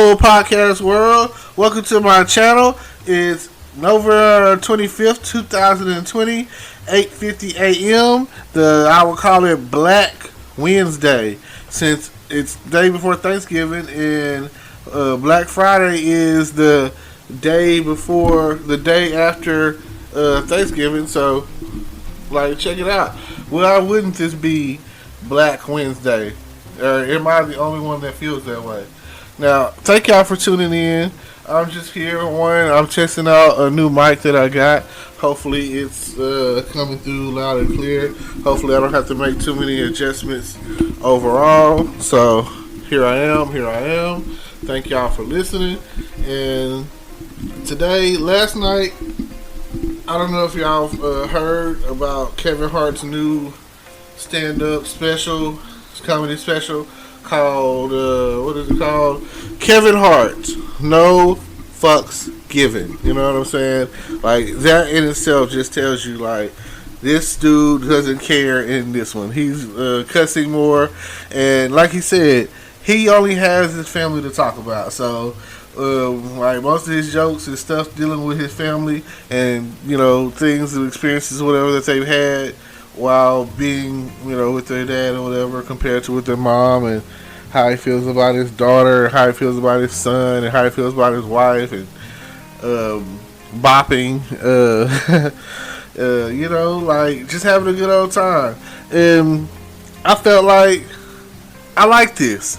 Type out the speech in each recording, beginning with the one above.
Hello, podcast world. Welcome to my channel. It's November 25th, 2020, 8:50 a.m. I will call it Black Wednesday since it's day before Thanksgiving, and Black Friday is the day after Thanksgiving. So, check it out. Why wouldn't this be Black Wednesday? Or am I the only one that feels that way? Now, thank y'all for tuning in. I'm just here. I'm testing out a new mic that I got. Hopefully it's coming through loud and clear. Hopefully I don't have to make too many adjustments overall. So, here I am. Thank y'all for listening. And last night, I don't know if y'all heard about Kevin Hart's new stand-up special, comedy special, called, what is it called? Kevin Hart, No Fucks Given. You know what I'm saying? That in itself just tells you, this dude doesn't care in this one. He's cussing more, and like he said, he only has his family to talk about. So, most of his jokes and stuff dealing with his family and, things and experiences, whatever, that they've had while being, with their dad or whatever, compared to with their mom, and how he feels about his daughter, how he feels about his son, and how he feels about his wife, and bopping, just having a good old time. And I felt like I liked this,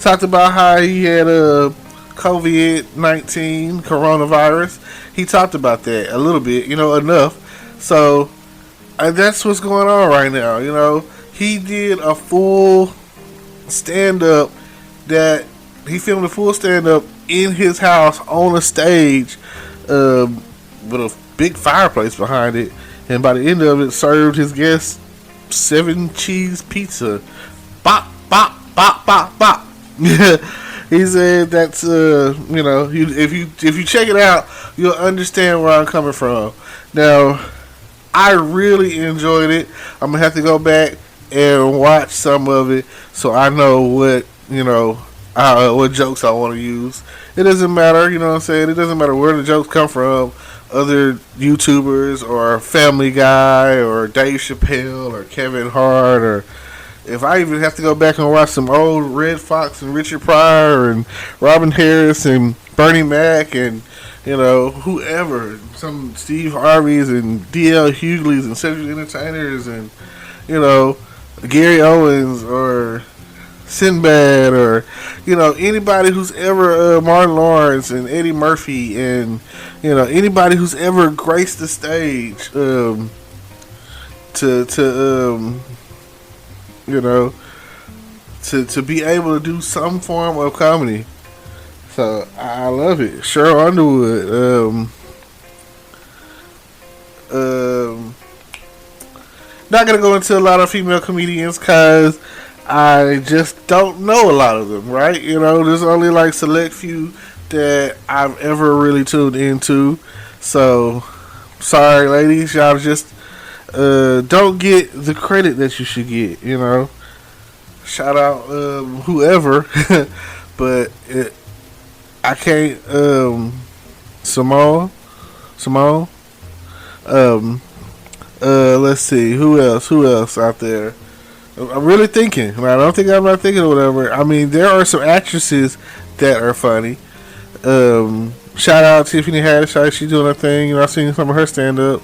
talked about how he had COVID-19, coronavirus. He talked about that a little bit, enough. So, that's what's going on right now. He did a full stand-up he filmed a full stand-up in his house on a stage with a big fireplace behind it. And by the end of it, served his guests 7-cheese pizza. Bop, bop, bop, bop, bop. He said that's, if you check it out, you'll understand where I'm coming from. Now, I really enjoyed it. I'm going to have to go back and watch some of it so I know what jokes I want to use. It doesn't matter, what I'm saying? It doesn't matter where the jokes come from. Other YouTubers or Family Guy or Dave Chappelle or Kevin Hart, or if I even have to go back and watch some old Red Fox and Richard Pryor and Robin Harris and Bernie Mac and whoever, some Steve Harveys and D.L. Hughley's and Cedric Entertainers and, Gary Owens or Sinbad or, anybody who's ever, Martin Lawrence and Eddie Murphy and, anybody who's ever graced the stage, to be able to do some form of comedy. So I love it. Cheryl Underwood. Not gonna go into a lot of female comedians because I just don't know a lot of them. Right? There's only select few that I've ever really tuned into. So sorry, ladies, y'all just don't get the credit that you should get. Shout out whoever, but I can't. Simone. Let's see who else out there. I'm really thinking. I don't think I'm not thinking or whatever. I mean, there are some actresses that are funny. Shout out Tiffany Haddish. She's doing her thing. I've seen some of her stand up.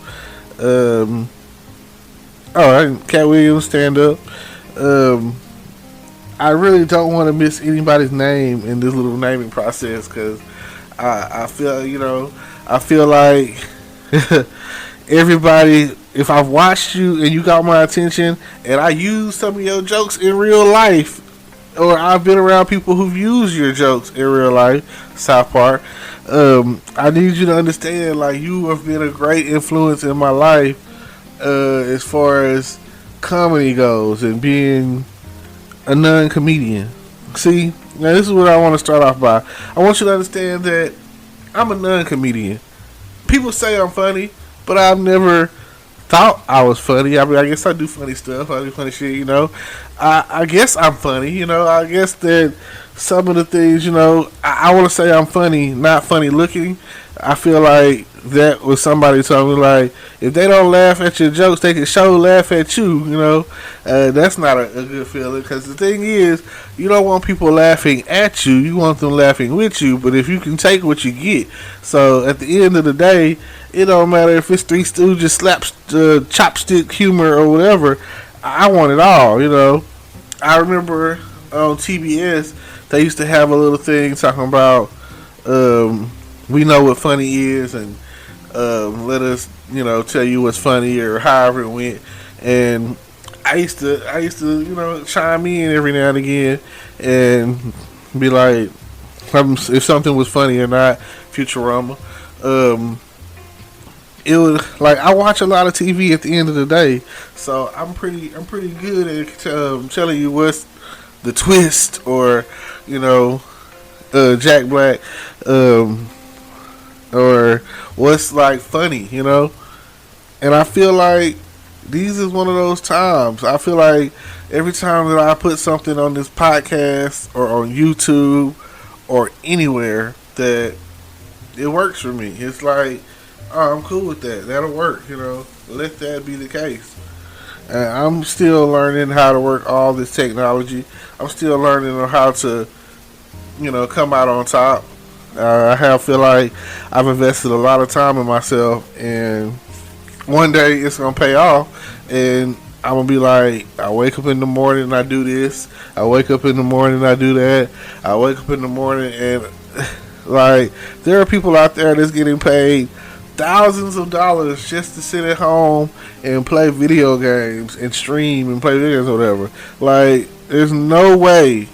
Cat Williams stand up. I really don't want to miss anybody's name in this little naming process because I feel like everybody, if I've watched you and you got my attention and I use some of your jokes in real life, or I've been around people who've used your jokes in real life, South Park, I need you to understand, you have been a great influence in my life as far as comedy goes and being a non-comedian. See, now this is what I want to start off by. I want you to understand that I'm a non-comedian. People say I'm funny, but I've never thought I was funny. I mean, I guess I do funny stuff. I do funny shit, I guess I'm funny, I guess that some of the things, I want to say I'm funny, not funny looking. I feel like that was somebody told me, like, if they don't laugh at your jokes, they can show laugh at you. That's not a good feeling, because the thing is, you don't want people laughing at you. You want them laughing with you. But if you can take what you get, so at the end of the day, it don't matter if it's Three Stooges slaps chopstick humor or whatever. I want it all. I remember on TBS they used to have a little thing talking about we know what funny is, and let us tell you what's funny, or however it went. And I used to chime in every now and again and be like, if something was funny or not. Futurama. It was like, I watch a lot of TV at the end of the day, so I'm pretty good at telling you what's the twist, or Jack Black, or what's like funny, And I feel like these is one of those times. I feel like every time that I put something on this podcast or on YouTube or anywhere, that it works for me. It's like, oh, I'm cool with that. That'll work, Let that be the case. And I'm still learning how to work all this technology. I'm still learning on how to, come out on top. I feel like I've invested a lot of time in myself, and one day it's gonna pay off. And I'm gonna be like, I wake up in the morning and I do this. I wake up in the morning and I do that. I wake up in the morning and like, there are people out there that's getting paid thousands of dollars just to sit at home and play video games and stream and play videos or whatever. Like, there's no way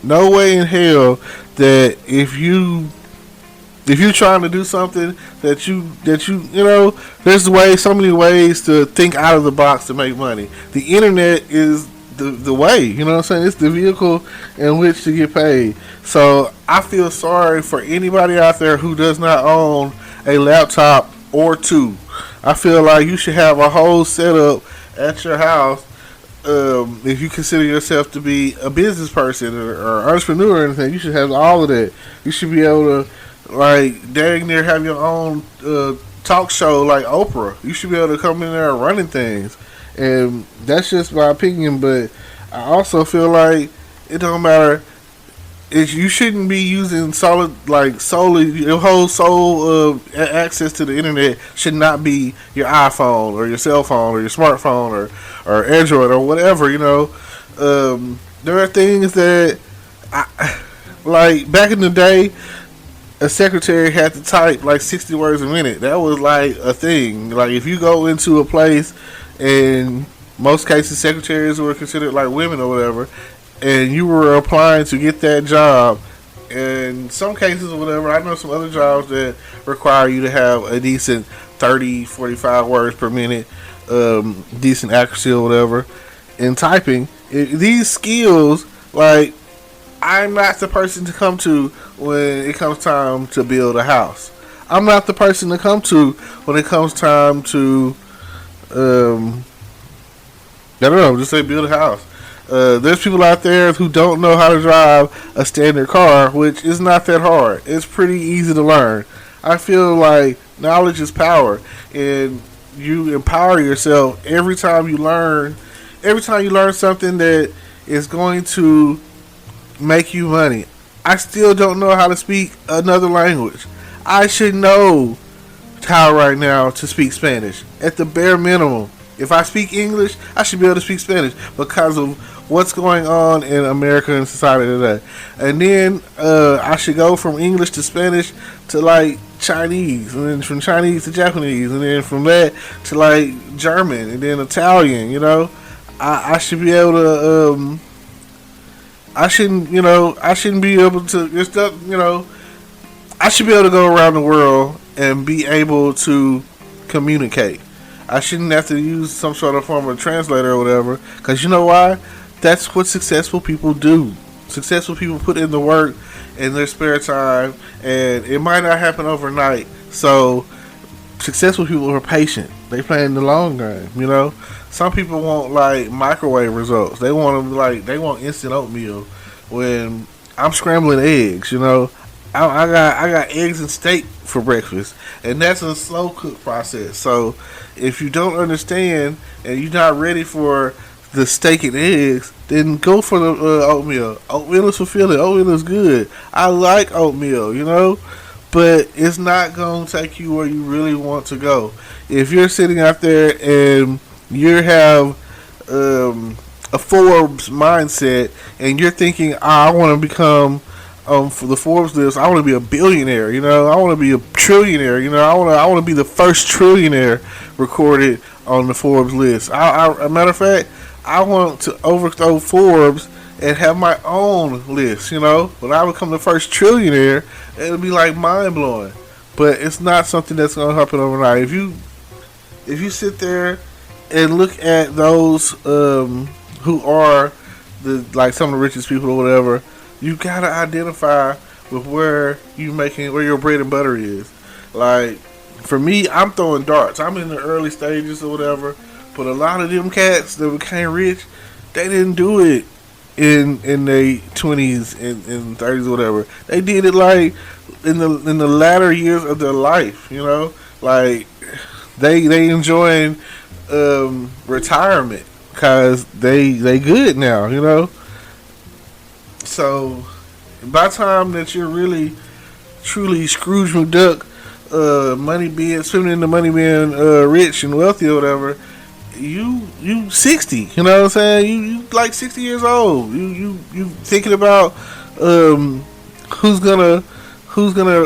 in hell that if you're trying to do something that you there's so many ways to think out of the box to make money. The internet is the way, what I'm saying? It's the vehicle in which to get paid. So I feel sorry for anybody out there who does not own a laptop or two. I feel like you should have a whole setup at your house. If you consider yourself to be a business person or entrepreneur or anything, you should have all of that. You should be able to, like, dang near have your own talk show like Oprah. You should be able to come in there running things. And that's just my opinion, but I also feel like it don't matter. You shouldn't be using solely your whole soul access to the internet should not be your iPhone or your cell phone or your smartphone or Android or whatever. There are things that like back in the day, a secretary had to type like 60 words a minute. That was like a thing. Like, if you go into a place, and most cases secretaries were considered like women or whatever, and you were applying to get that job, in some cases or whatever, I know some other jobs that require you to have a decent 30, 45 words per minute, decent accuracy or whatever in typing. These skills, like, I'm not the person to come to when it comes time to build a house. I'm not the person to come to when it comes time to I don't know, just say build a house. There's people out there who don't know how to drive a standard car, which is not that hard. It's pretty easy to learn. I feel like knowledge is power, and you empower yourself every time you learn. Every time you learn something that is going to make you money. I still don't know how to speak another language. I should know how right now to speak Spanish at the bare minimum. If I speak English, I should be able to speak Spanish because of what's going on in America and society today. And then I should go from English to Spanish to like Chinese, and then from Chinese to Japanese, and then from that to like German, and then Italian. I should be able to. I shouldn't be able to. I should be able to go around the world and be able to communicate. I shouldn't have to use some sort of form of translator or whatever. Because you know why? That's what successful people do. Successful people put in the work in their spare time, and it might not happen overnight. So successful people are patient. They play in the long game. Some people want like microwave results. They want instant oatmeal. When I'm scrambling eggs. I got eggs and steak for breakfast, and that's a slow cook process. So if you don't understand and you're not ready for the steak and eggs, then go for the oatmeal. Oatmeal is fulfilling. Oatmeal is good. I like oatmeal, but it's not going to take you where you really want to go. If you're sitting out there and you have a Forbes mindset and you're thinking, I want to become for the Forbes list, I want to be a billionaire, I want to be a trillionaire, I want to be the first trillionaire recorded on the Forbes list. A matter of fact, I want to overthrow Forbes and have my own list, When I become the first trillionaire, it'll be like mind blowing. But it's not something that's gonna happen overnight. If you sit there and look at those who are some of the richest people or whatever, you gotta identify with where your bread and butter is. Like for me, I'm throwing darts. I'm in the early stages or whatever. But a lot of them cats that became rich, they didn't do it in their 20s and 30s or whatever. They did it like in the latter years of their life. Like they enjoying retirement because they good now. So by the time that you're really truly Scrooge McDuck, swimming in the money being rich and wealthy or whatever, you 60, you know what I'm saying? You like 60 years old. You thinking about who's gonna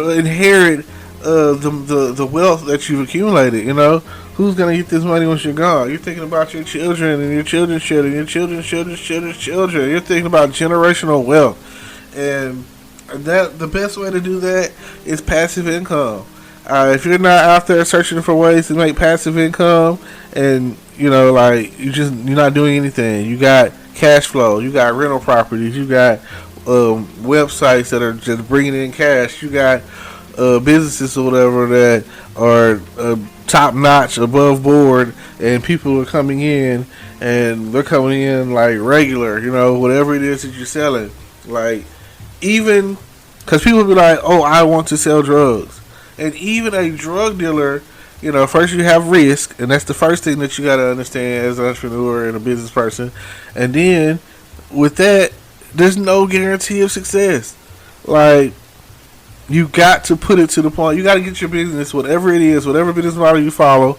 inherit the wealth that you've accumulated, Who's gonna get this money once you're gone? You're thinking about your children and your children's children, your children's children. You're thinking about generational wealth. And that the best way to do that is passive income. If you're not out there searching for ways to make passive income, and you're not doing anything, you got cash flow, you got rental properties, you got websites that are just bringing in cash, you got businesses or whatever that are top notch, above board, and people are coming in, and they're coming in like regular, whatever it is that you're selling. Like, even because people be like, oh, I want to sell drugs. And even a drug dealer, first you have risk, and that's the first thing that you got to understand as an entrepreneur and a business person. And then with that, there's no guarantee of success. Like, you got to put it to the point. You got to get your business, whatever it is, whatever business model you follow.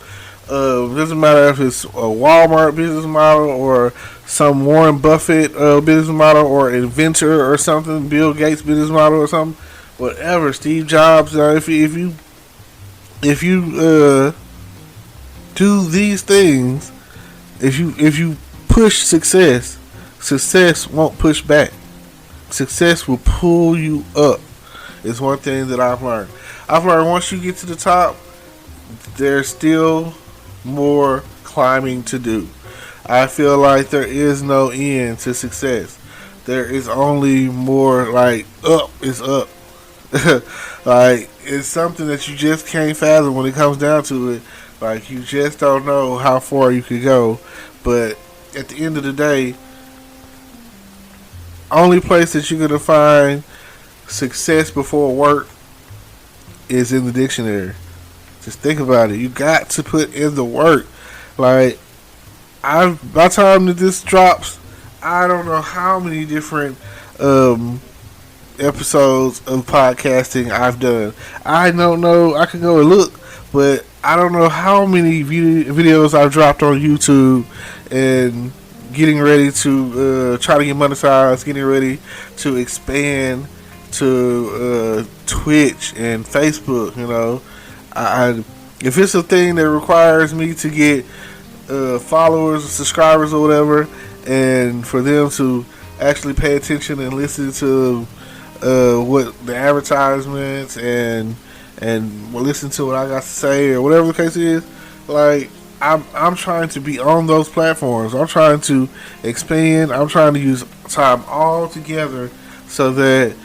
Doesn't matter if it's a Walmart business model or some Warren Buffett business model or inventor or something, Bill Gates business model or something. Whatever, Steve Jobs. If you do these things, if you push success won't push back. Success will pull you up. It's one thing that I've learned. Once you get to the top, there's still more climbing to do. I feel like there is no end to success. There is only more, like, up is up. Like, it's something that you just can't fathom when it comes down to it. Like, you just don't know how far you could go. But at the end of the day, only place that you're going to find success before work is in the dictionary. Just think about it. You got to put in the work. Like, by the time that this drops, I don't know how many different episodes of podcasting I've done. I don't know. I could go and look, but I don't know how many videos I've dropped on YouTube and getting ready to try to get monetized, getting ready to expand to Twitch and Facebook. If it's a thing that requires me to get followers, subscribers, or whatever, and for them to actually pay attention and listen to what the advertisements and listen to what I got to say or whatever the case is, like, I'm trying to be on those platforms. I'm trying to expand. I'm trying to use time all together so that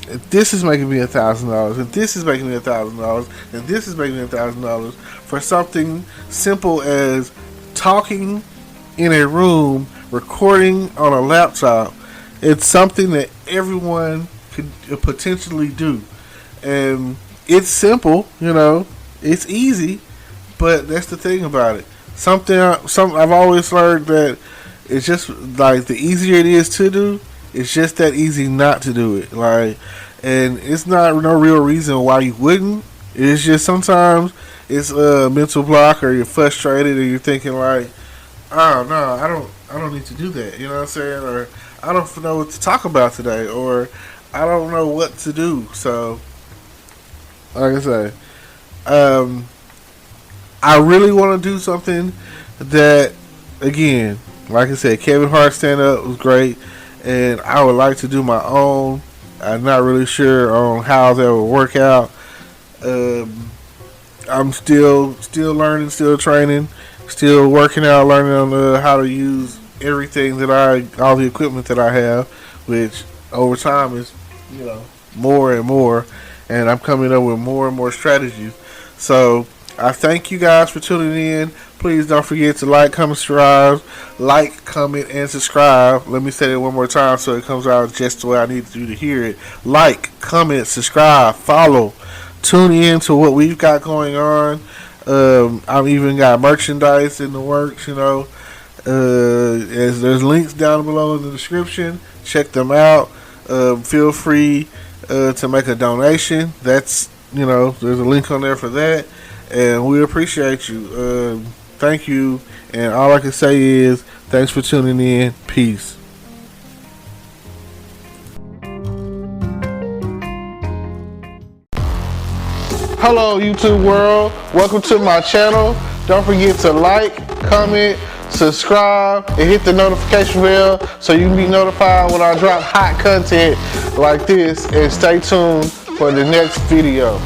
if this is making me $1,000, if this is making me $1,000, and this is making me $1,000 for something simple as talking in a room, recording on a laptop, It's something that everyone could potentially do, and it's simple. It's easy, but that's the thing about it. Something I've always learned that it's just like the easier it is to do, it's just that easy not to do it. Like, and it's not no real reason why you wouldn't. It's just sometimes it's a mental block, or you're frustrated, or you're thinking like, oh no, I don't need to do that. You know what I'm saying? Or I don't know what to talk about today, or I don't know what to do. So, like I say, um, I really want to do something that, again, like I said, Kevin Hart stand up was great, and I would like to do my own. I'm not really sure on how that will work out. Um, I'm still learning, still training, still working out, learning on how to use everything all the equipment that I have, which over time is, you know, more and more, and I'm coming up with more and more strategies. So I thank you guys for tuning in. Please don't forget to like, comment, and subscribe. Let me say it one more time so it comes out just the way I need you to hear it. Like, comment, subscribe, follow, tune in to what we've got going on. I've even got merchandise in the works, as there's links down below in the description. Check them out. Feel free to make a donation. There's a link on there for that. And we appreciate you. Thank you. And all I can say is thanks for tuning in. Peace. Hello, YouTube world. Welcome to my channel. Don't forget to like, comment, subscribe, and hit the notification bell so you can be notified when I drop hot content like this. And stay tuned for the next video.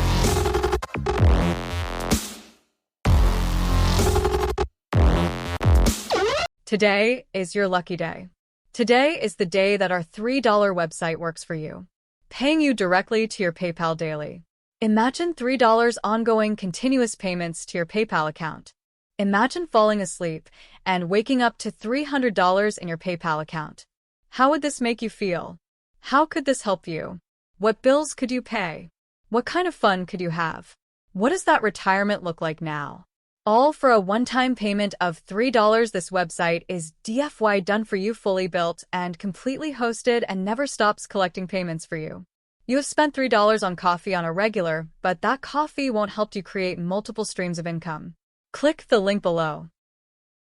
Today is your lucky day. Today is the day that our $3 website works for you, paying you directly to your PayPal daily. Imagine $3 ongoing continuous payments to your PayPal account. Imagine falling asleep and waking up to $300 in your PayPal account. How would this make you feel? How could this help you? What bills could you pay? What kind of fun could you have? What does that retirement look like now? All for a one-time payment of $3. This website is DFY done for you, fully built and completely hosted, and never stops collecting payments for you. You have spent $3 on coffee on a regular, but that coffee won't help you create multiple streams of income. Click the link below.